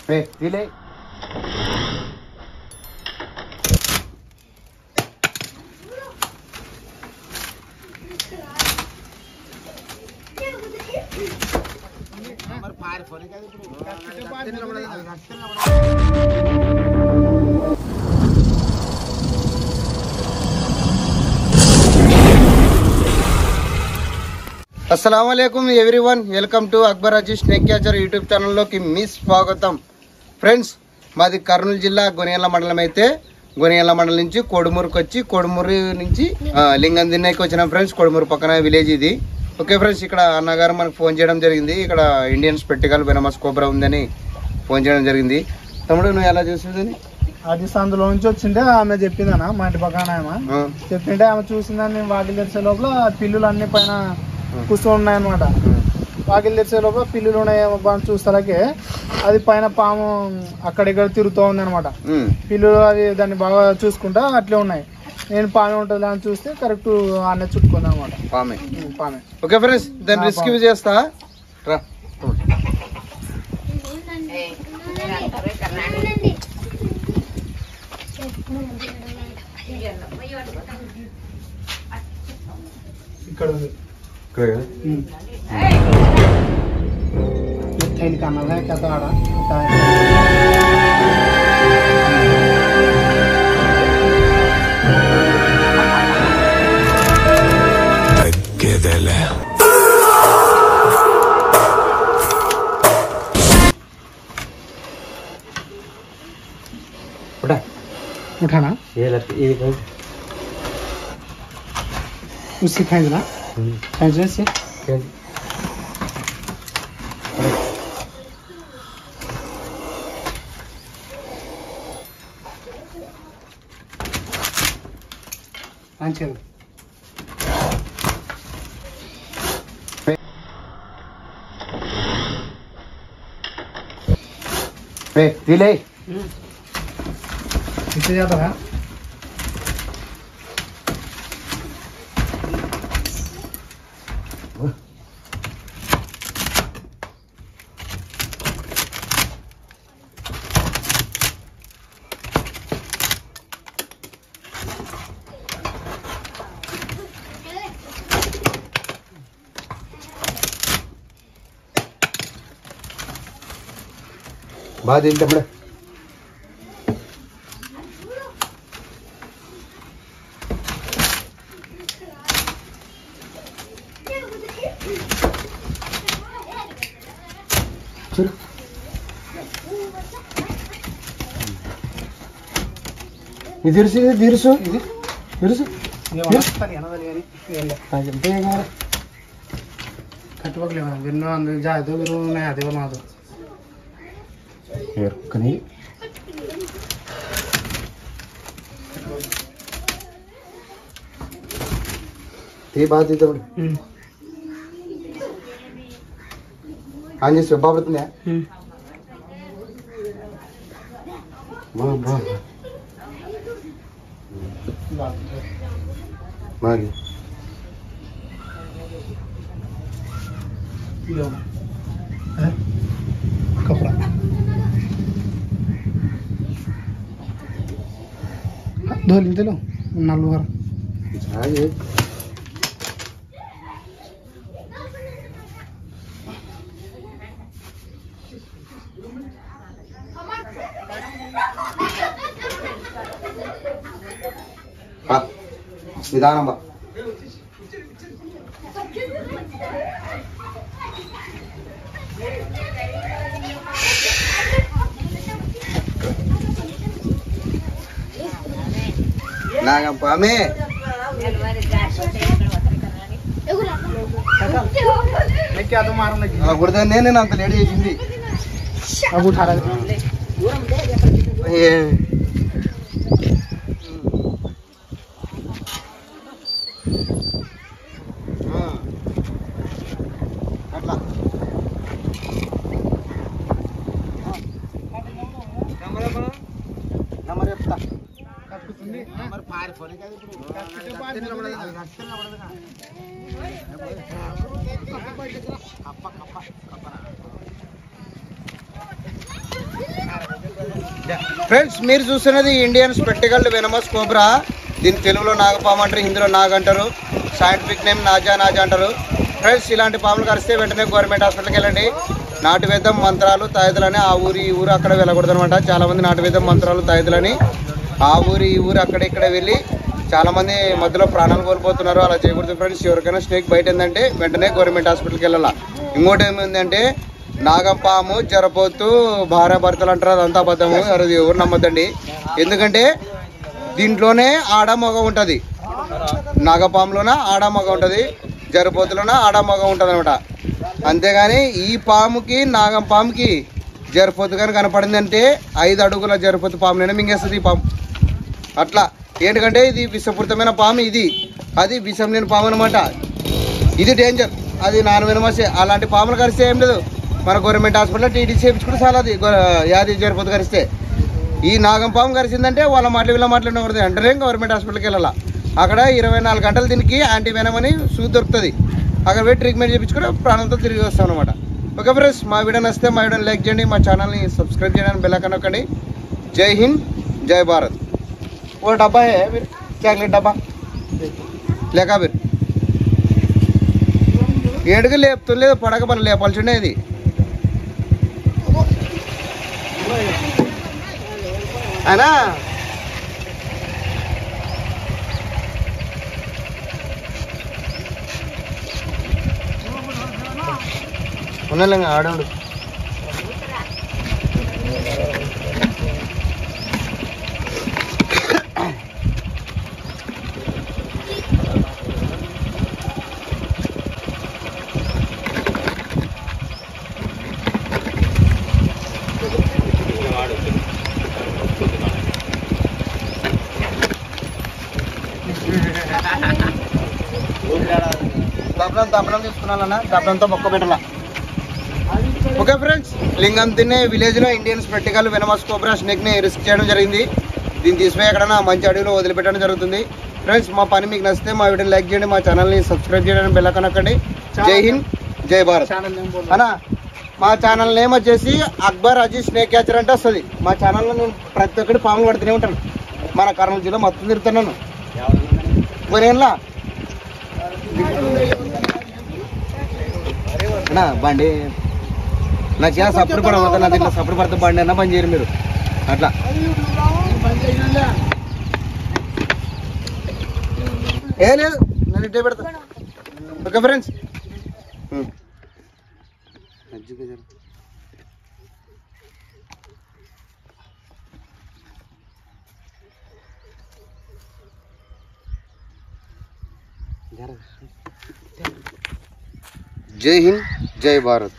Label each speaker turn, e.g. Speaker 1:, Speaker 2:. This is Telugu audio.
Speaker 1: రిలే अस्सलामुअलैकुम everyone welcome to Akbar Aziz snake catcher YouTube channel की मी स्वागतम फ्रेंड्स मादी कर्नूल जिल्ला गोनेगल्ला मंडलम అయితే గోనేగల్ల మండలం నుంచి కోడుమూరుకి వచ్చి కోడుమూరు నుంచి లింగం దిన్నైకి వచ్చినాం ఫ్రెండ్స్ కోడుమూరు పక్కన విలేజ్ ఇది ఓకే ఫ్రెండ్స్ ఇక్కడ అన్నగారు మనకు ఫోన్ చేయడం జరిగింది ఇక్కడ ఇండియన్ స్పెక్టికల్ వెనమస్ కోబ్రా ఉందని ఫోన్ చేయడం జరిగింది తమ్ముడు నువ్వు ఎలా చూసిందని
Speaker 2: అది సందులో నుంచి వచ్చింటే ఆమె చెప్పిందన్న మా ఇంటి పక్కన ఆమె చెప్పింటే ఆమె చూసిందని వాకిలి తెరిచే లోపల పిల్లులు అన్ని పైన కూర్చొని ఉన్నాయన్నమాట వాకిలి తెరిచే లోపల పిల్లులు ఉన్నాయేమో చూస్తాలకే అది పైన పాము అక్కడిక్కడ తిరుగుతూ ఉంది అనమాట పిల్లులు అది దాన్ని బాగా చూసుకుంటా అట్లే ఉన్నాయి నేను పామే ఉంటుంది అని చూస్తే కరెక్ట్ అన్నీ చుట్టుకుంది అనమాట
Speaker 1: పామే
Speaker 2: పామే
Speaker 1: ఓకే ఫ్రెండ్స్ దాన్ని రెస్క్యూ చేస్తా రా
Speaker 2: ఇక్కడ ఉంది కన్నా కథ ఆడ उठाना उससे खेचना खेचने से
Speaker 1: रिले
Speaker 2: इससे ज्यादा है
Speaker 1: बाद इन तबड़े चलो इधर से इधर से इधर से
Speaker 2: कटवकले विन्नो अंदर जादो विरू ने आदे बनादो
Speaker 1: यार कहीं ते बात इधर हाँ जी स्वभाव बतने वाह वाह मारी
Speaker 2: कपड़ा धोली दिलो नालू हर
Speaker 1: आगे हाँ निदान बा नागम पामे
Speaker 2: क्या तो मारने लगी
Speaker 1: गुर्दा ने ना तो लेडी जिंदी
Speaker 2: अब उठा रहा
Speaker 1: ये ఫ్రెండ్స్ మీరు చూస్తున్నది ఇండియన్ స్పెక్టికల్డ్ వెనమస్ కోబ్రా. దీని తెలుగులో నాగపాము అంటారు, హిందీలో నాగ అంటారు, సైంటిఫిక్ నేమ్ నాజా అంటారు. ఫ్రెండ్స్ ఇలాంటి పాములు కరిస్తే వెంటనే గవర్నమెంట్ హాస్పిటల్కి వెళ్ళండి. నాటు వేద్దాం మంత్రాలు తాయిదులని ఆ ఊరు ఈ ఊరు అక్కడ వెళ్ళకూడదు అనమాట. చాలా మంది నాటు వేద్దాం మంత్రాలు తాయిదులని ఆ ఊరు ఈ ఊరు అక్కడ ఇక్కడ వెళ్ళి చాలా మంది మధ్యలో ప్రాణాలు కోల్పోతున్నారు. అలా చేయకూడదు ఫ్రెండ్స్. ఎవరికైనా స్నేక్ బయట ఏంటంటే వెంటనే గవర్నమెంట్ హాస్పిటల్కి వెళ్ళాలా. ఇంకోటి ఏమైందంటే నాగపాము జరపోతూ భార్యాభర్తలు అంటారు, అదంతా అబద్ధము, ఎవరు నమ్మద్దండి. ఎందుకంటే దీంట్లోనే ఆడ మగ ఉంటుంది. నాగపాములోన ఆడ మగ ఉంటుంది, జరపోతులోన ఆడ మగ ఉంటుంది అనమాట. అంతేగాని ఈ పాముకి నాగం పాముకి జరపోతు కానీ కనపడిందంటే 5 అడుగుల జరపోతు పామునైనా మింగేస్తుంది ఈ పాము. అట్లా ఏంటంటే ఇది విషపూరితమైన పాము, అది విషం లేని పాము అనమాట. ఇది డేంజర్, అది నాన్-వెనమసే. అలాంటి పాములు కరిస్తే ఏం లేదు, మన గవర్నమెంట్ హాస్పిటల్లో టీటీ చేయించుకుంటే చాలా. అది యాది జరపోతు కరిస్తే. ఈ నాగం పాము కరిసిందంటే వాళ్ళ మాటలు వీళ్ళ మాటలు ఉండకూడదు, వెంటనే గవర్నమెంట్ హాస్పిటల్కి వెళ్ళాలా. అక్కడ 24 గంటలు దీనికి యాంటీ వెనమ్ అని సూది దొరుకుతుంది. అక్కడ పోయి ట్రీట్మెంట్ చేయించుకుని ప్రాణంతో తిరిగి వస్తాం అనమాట. ఓకే ఫ్రెండ్స్, మా వీడియో నచ్చితే మా వీడియోని లైక్ చేయండి, మా ఛానల్ని సబ్స్క్రైబ్ చేయడానికి బెల్ ఐకాన్ నొక్కండి. జై హింద్, జై భారత్. वो डब्बा है फिर चॉकलेट डब्बा लेका फिर ఏడుగు లేపుతులేదు పడక పని లేపాల్సిండే ఇది. అయినా ఉన్నలేంగా ఆడండు. దప్పడం తీసుకున్నానన్నా, దప్పడంతో మొక్క పెట్టాలా. ఓకే ఫ్రెండ్స్, లింగం తినే విలేజ్లో ఇండియన్ స్పెక్టికల్ వెనమస్ కోబ్రా స్నేక్ని రిస్క్ చేయడం జరిగింది. దీన్ని తీసిపోయి ఎక్కడైనా మంచి అడవిలో వదిలిపెట్టడం జరుగుతుంది. ఫ్రెండ్స్ మా పని మీకు నచ్చితే మా వీడియోని లైక్ చేయండి, మా ఛానల్ని సబ్స్క్రైబ్ చేయడానికి బెల్ ఐకాన్ నొక్కండి. జై హింద్, జై భారత్. అన్నా మా ఛానల్ నేమ్ వచ్చేసి అక్బర్ అజీజ్ స్నేక్ క్యాచర్ అంటే వస్తుంది. మా ఛానల్లో నేను ప్రతి ఒక్కటి పాములు పడుతూనే ఉంటాను. మన కర్నూలు జిల్లా మొత్తం తిరుగుతున్నాను. మరేలా అన్నా బండి నాకు చాలా సపోర్ట్ కూడా అవుతుంది. నాకు ఇట్లా సపోర్ట్ పడితే బండి అన్నా పని చేయరు మీరు అట్లా. ఏ లేదు, నేను ఇట్టే పెడతా. ఓకే ఫ్రెండ్స్, జై హింద్, జై భారత్.